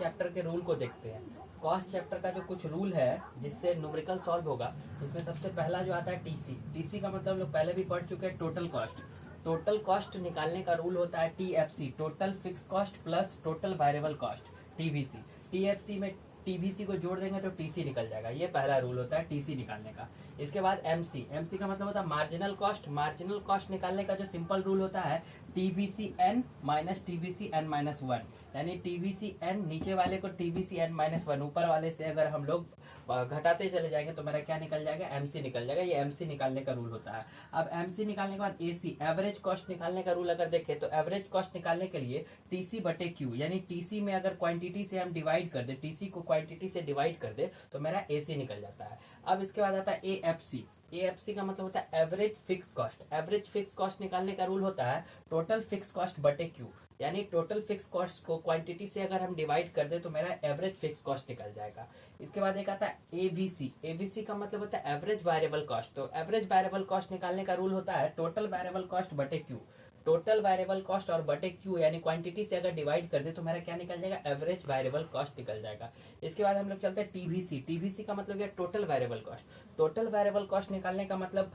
Chapter के rule को देखते हैं। कॉस्ट चैप्टर का जो कुछ रूल है जिससे न्यूमेरिकल सॉल्व होगा, इसमें सबसे पहला जो आता है टीसी। टीसी का मतलब हम लोग पहले भी पढ़ चुके हैं, टोटल कॉस्ट। टोटल कॉस्ट निकालने का रूल होता है TFC, total fix cost plus total variable cost, TVC. TFC में टीवीसी को जोड़ देंगे तो टीसी निकल जाएगा, ये पहला रूल होता है टीसी निकालने का। इसके बाद एमसी। एमसी का मतलब होता है मार्जिनल कॉस्ट। मार्जिनल कॉस्ट निकालने का जो सिंपल रूल होता है TVC n minus TVC n minus one, यानी टीवीसी एन नीचे वाले को टीवीसी एन माइनस वन, ऊपर वाले से अगर हम लोग घटाते चले जाएंगे तो मेरा क्या निकल जाएगा, एमसी निकल जाएगा। ये एमसी निकालने का रूल होता है। अब एमसी निकालने के बाद एसी, एवरेज कॉस्ट निकालने का रूल अगर देखें तो एवरेज कॉस्ट निकालने के लिए टीसी बटे क्यू, यानी टीसी में अगर क्वांटिटी से हम डिवाइड कर दे, टीसी को क्वांटिटी से डिवाइड कर दे तो मेरा एसी निकल जाता है। अब इसके बाद आता है एएफसी। एएफसी का मतलब होता है average fix cost. Average fix cost निकालने का रूल होता है टोटल फिक्स कॉस्ट बटे क्यू, यानी टोटल फिक्स कॉस्ट को क्वांटिटी से अगर हम डिवाइड कर दे तो मेरा एवरेज फिक्स कॉस्ट निकल जाएगा। इसके बाद एक आता है एवीसी। एवीसी का मतलब होता है एवरेज वेरिएबल कॉस्ट। तो एवरेज वेरिएबल कॉस्ट निकालने का रूल होता है टोटल वेरिएबल कॉस्ट बटे क्यू। टोटल वेरिएबल कॉस्ट और बटे क्यू यानी क्वांटिटी से अगर डिवाइड कर दे तो मेरा क्या निकल जाएगा, एवरेज वेरिएबल कॉस्ट निकल जाएगा। इसके बाद हम लोग चलते हैं टीवीसी। टीवीसी का मतलब क्या, total variable cost. Total variable cost निकालने का मतलब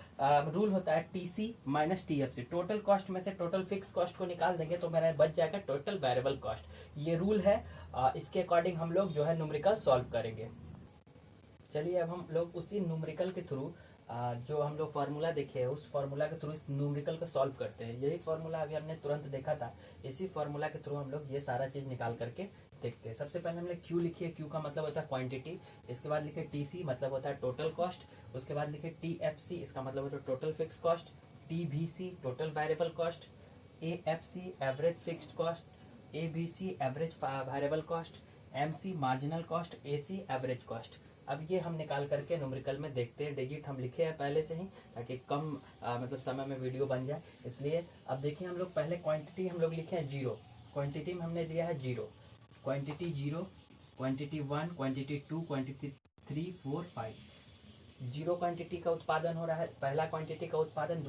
रूल होता है TC minus TFC. Total cost में से टोटल फिक्स कॉस्ट को निकाल देंगे तो मेरा बच जाएगा टोटल वेरिएबल कॉस्ट। ये रूल है, इसके अकॉर्डिंग हम लोग जो है न्यूमेरिकल सॉल्व करेंगे। चलिए अब हम लोग उसी न्यूमेरिकल के थ्रू जो हम लोग फार्मूला देखे हैं उस फार्मूला के थ्रू इस न्यूमेरिकल को सॉल्व करते हैं। यही फार्मूला अभी हमने तुरंत देखा था, इसी फार्मूला के थ्रू हम लोग ये सारा चीज निकाल करके देखते हैं। सबसे पहले हमने क्यू लिखी है, क्यू का मतलब होता है क्वांटिटी। इसके बाद लिखे टीसी, मतलब होता है टोटल कॉस्ट। उसके बाद लिखे टीएफसी, इसका मतलब होता है total fix cost. TVC total variable cost. AFC average fixed cost. ABC average variable cost. MC marginal cost. AC average cost. अब ये हम निकाल करके न्यूमेरिकल में देखते हैं। डिजिट हम लिखे हैं पहले से ही ताकि कम मतलब समय में वीडियो बन जाए, इसलिए अब देखिए हम लोग पहले क्वांटिटी हम लोग लिखे हैं जीरो। क्वांटिटी में हमने दिया है zero, quantity zero, quantity one, quantity two, quantity three, four, five. Zero quantity का उत्पादन हो रहा है, पहला क्वांटिटी का उत्पादन,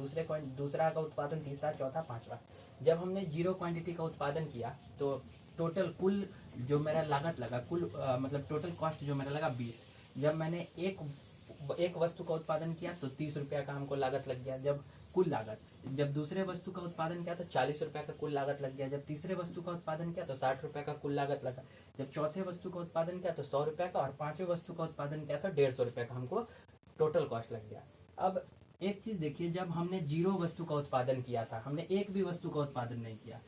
दूसरा का उत्पादन, तीसरा, चौथा, पांचवा। जब हमने जीरो क्वांटिटी का उत्पादन किया तो टोटल कुल जो मेरा लागत लगा, कुल मतलब टोटल कॉस्ट जो मेरा लगा 20। जब मैंने एक वस्तु का उत्पादन किया तो 30 रुपया का हमको लागत लग गया जब कुल लागत। जब दूसरे वस्तु का उत्पादन किया तो 40 रुपया का कुल लागत लग गया। जब तीसरे वस्तु का उत्पादन किया तो 60 रुपया का कुल लागत लगा। जब चौथे वस्तु का उत्पादन किया तो 100 रुपया का, और पांचवें वस्तु का उत्पादन किया तो 150 रुपया का हमको टोटल कॉस्ट लग गया। अब एक चीज देखिए, जब हमने जीरो वस्तु का उत्पादन किया था, हमने एक भी वस्तु का उत्पादन नहीं किया,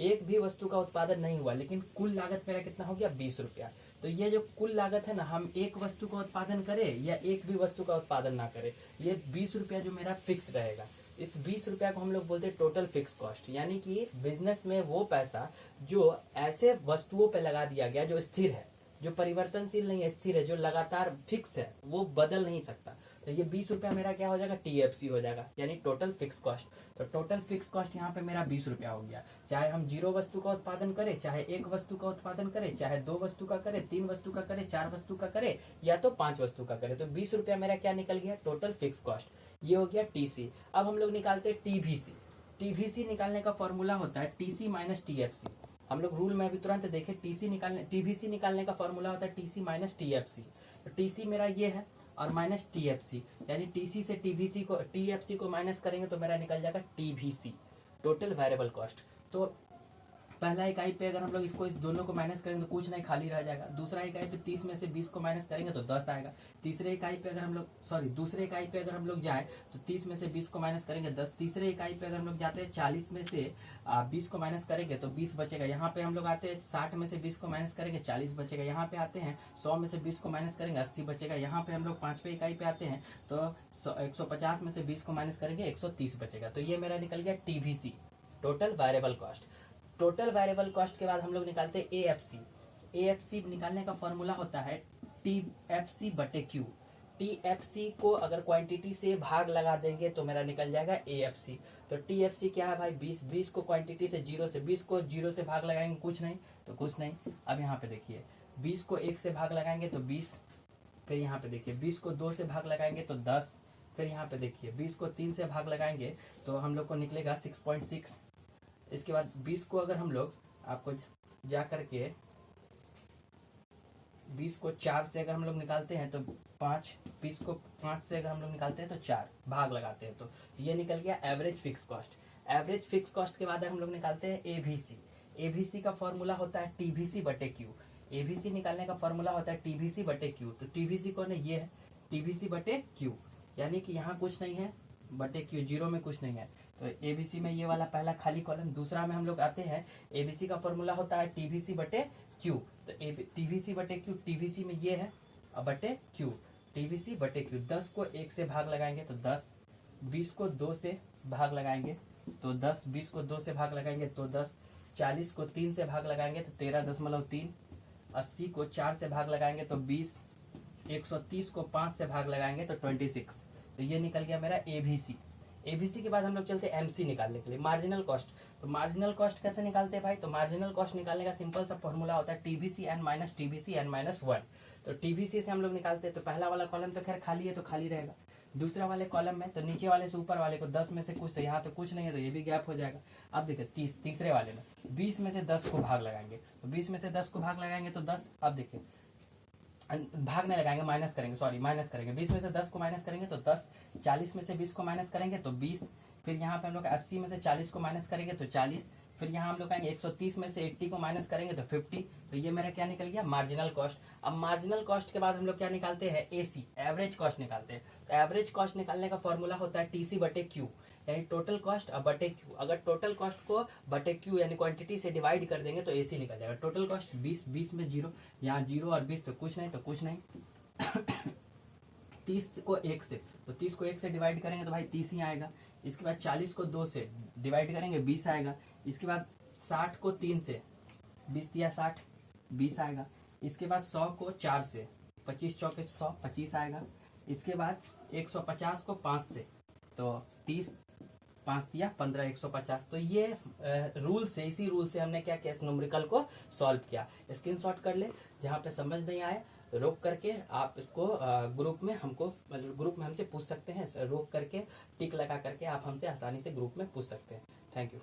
एक भी वस्तु का उत्पादन नहीं हुआ, लेकिन कुल लागत मेरा कितना हो गया, 20 रुपया। तो ये जो कुल लागत है ना, हम एक वस्तु का उत्पादन करें या एक भी वस्तु का उत्पादन ना करें, ये 20 रुपया जो मेरा फिक्स रहेगा। इस 20 रुपया को हम लोग बोलते हैं टोटल फिक्स कॉस्ट, यानी कि बिजनेस में वो पैसा जो ऐसे वस्तुओं पे लगा दिया गया जो स्थिर है, जो परिवर्तनशील नहीं है, स्थिर है, जो लगातार फिक्स है, वो बदल नहीं सकता। तो ये 20 रुपया मेरा क्या हो जाएगा, टीएफसी हो जाएगा, यानी टोटल फिक्स कॉस्ट। तो टोटल फिक्स कॉस्ट यहाँ पे मेरा 20 रुपया हो गया। चाहे हम जीरो वस्तु का उत्पादन करें, चाहे एक वस्तु का उत्पादन करें, चाहे 2 वस्तु का करें, 3 वस्तु का करें, 4 वस्तु का करें, या तो 5 वस्तु का करें, तो 20 रुपया मेरा क्या निकल गया, टोटल फिक्स कॉस्ट। ये हो गया टीसी। अब हम लोग निकालते हैं टीवीसी। टीवीसी निकालने का फॉर्मूला होता है टीसी माइनस टीएफसी। हम लोग रूल में अभी तुरंत देखे, टीवीसी निकालने का फॉर्मूला होता है टीसी माइनस टीएफसी। तो टीसी मेरा ये है और माइनस टीएफसी, यानी टीसी से टीवीसी को, टीएफसी को माइनस करेंगे तो मेरा निकल जाएगा टीवीसी, टोटल वेरिएबल कॉस्ट। तो पहला इकाई पे अगर हम लोग इसको, इस दोनों को माइनस करेंगे तो कुछ नहीं, खाली रह जाएगा। दूसरा इकाई पे 30 में से 20 को माइनस करेंगे तो 10 आएगा। तीसरे इकाई पे अगर हम लोग, दूसरे इकाई पे अगर हम लोग जाए तो 30 में से 20 को माइनस करेंगे 10। तीसरे इकाई पे अगर हम लोग जाते हैं 40 में से 20 को माइनस करेंगे तो 20 बचेगा। यहाँ पे हम लोग आते हैं 60 में से 20 को माइनस करेंगे 40 बचेगा। यहाँ पे आते हैं 100 में से 20 को माइनस करेंगे 80 बचेगा। यहाँ पे हम लोग 5वें इकाई पे आते हैं तो 150 में से 20 को माइनस करेंगे 130 बचेगा। तो ये मेरा निकल गया TVC, total variable cost. Total variable cost के बाद हम लोग निकालते हैं एएफसी। एएफसी निकालने का फॉर्मूला होता है टीएफसी बटे क्यू। टीएफसी को अगर क्वांटिटी से भाग लगा देंगे तो मेरा निकल जाएगा एएफसी। तो टीएफसी क्या है भाई, 20 को क्वांटिटी से 20 को 0 से भाग लगाएंगे कुछ नहीं, तो कुछ नहीं। अब यहाँ पे देखिए 20 को 1 से भाग लगाएंगे तो 20, फिर यहाँ पे देखिए 20 को 2 से भाग लगाएंगे तो 10, फिर यहाँ पे देखिए 20 को 3 से भाग लगाएंगे तो हम लोग को निकलेगा 6.6। इसके बाद 20 को अगर हम लोग, आपको जा करके 20 को 4 से अगर हम लोग निकालते हैं तो 5, 20 को 5 से अगर हम लोग निकालते हैं तो 4 भाग लगाते हैं तो ये निकल गया average fix cost. Average fix cost के बाद हम लोग निकालते हैं एबीसी। एबीसी का फॉर्मूला होता है टीवीसी बटे क्यू। एबीसी निकालने का फॉर्मूला होता है टीवीसी बटे क्यू। तो टीवीसी कौन है, ये है टीवीसी बटे क्यू, यानी कि यहाँ कुछ नहीं है, बटे क्यू, जीरो में कुछ नहीं है। तो एबीसी में ये वाला पहला खाली कॉलम। दूसरा में हम लोग आते हैं, एबीसी का फॉर्मूला होता है टीवीसी बटे क्यू। तो टीवीसी बटे क्यू, टीवीसी में ये है और बटे क्यू, टीवीसी बटे क्यू। 10 को 1 से भाग लगाएंगे तो 10, 20 को 2 से भाग लगाएंगे तो 10, 20 को 2 से भाग लगाएंगे तो 10, 40 को 3 से भाग लगाएंगे तो 13.3, 80 को 4 से भाग लगाएंगे तो 20, 130 को 5 से भाग लगाएंगे तो 26। तो ये निकल गया मेरा एबीसी। एबीसी के बाद हम लोग चलते हैं एमसी निकालने के लिए, मार्जिनल कॉस्ट। तो मार्जिनल कॉस्ट कैसे निकालते हैं भाई, तो मार्जिनल कॉस्ट निकालने का सिंपल सा फॉर्मूला होता है TBC n minus TBC n minus 1। तो टीबीसी से हम लोग निकालते हैं तो पहला वाला कॉलम तो खैर खाली है तो खाली रहेगा। दूसरा वाले कॉलम में तो नीचे वाले से ऊपर वाले को 10 में से कुछ, तो यहाँ तो कुछ नहीं है तो ये भी गैप हो जाएगा। अब देखिए तीसरे वाले में 20 में से 10 को भाग लगाएंगे तो 20 में से 10 को भाग लगाएंगे तो 10, अब देखिए भाग नहीं लगाएंगे, माइनस करेंगे, सॉरी माइनस करेंगे। 20 में से 10 को माइनस करेंगे तो 10, 40 में से 20 को माइनस करेंगे तो 20, फिर यहाँ पे हम लोग 80 में से 40 को माइनस करेंगे तो 40, फिर यहाँ हम लोग आएंगे 130 में से 80 को माइनस करेंगे तो 50। तो ये मेरा क्या निकल गया, मार्जिनल कॉस्ट। अब मार्जिनल कॉस्ट के बाद हम लोग क्या निकालते हैं, एसी, एवरेज कॉस्ट निकालते हैं। तो एवरेज कॉस्ट निकालने का फॉर्मूला होता है टीसी बटे क्यू, यानी टोटल कॉस्ट बटे क्यू। अगर टोटल कॉस्ट को बटे क्यू यानी क्वांटिटी से डिवाइड कर देंगे तो एसी निकल जाएगा। टोटल कॉस्ट 20, 20 में 0, यहाँ 0 और 20 तो कुछ नहीं, तो कुछ नहीं। 30 को 1 से, तो 30 को 1 से डिवाइड करेंगे तो भाई 30 ही आएगा। इसके बाद 40 को 2 से डिवाइड करेंगे 20 आएगा। इसके बाद 60 को 3 से, 20 दिया 60, 20 आएगा। इसके बाद 100 को 4 से, 25 चौके 100, 25 आएगा। इसके बाद 150 को 5 से, तो 30, 5 दिया 15, 150। तो ये रूल से, इसी रूल से हमने क्या किया, इस न्यूमेरिकल को सॉल्व किया। स्क्रीनशॉट कर ले, जहाँ पे समझ नहीं आए रोक करके आप इसको ग्रुप में हमसे पूछ सकते हैं। रोक करके टिक लगा करके आप हमसे आसानी से ग्रुप में पूछ सकते हैं। Thank you.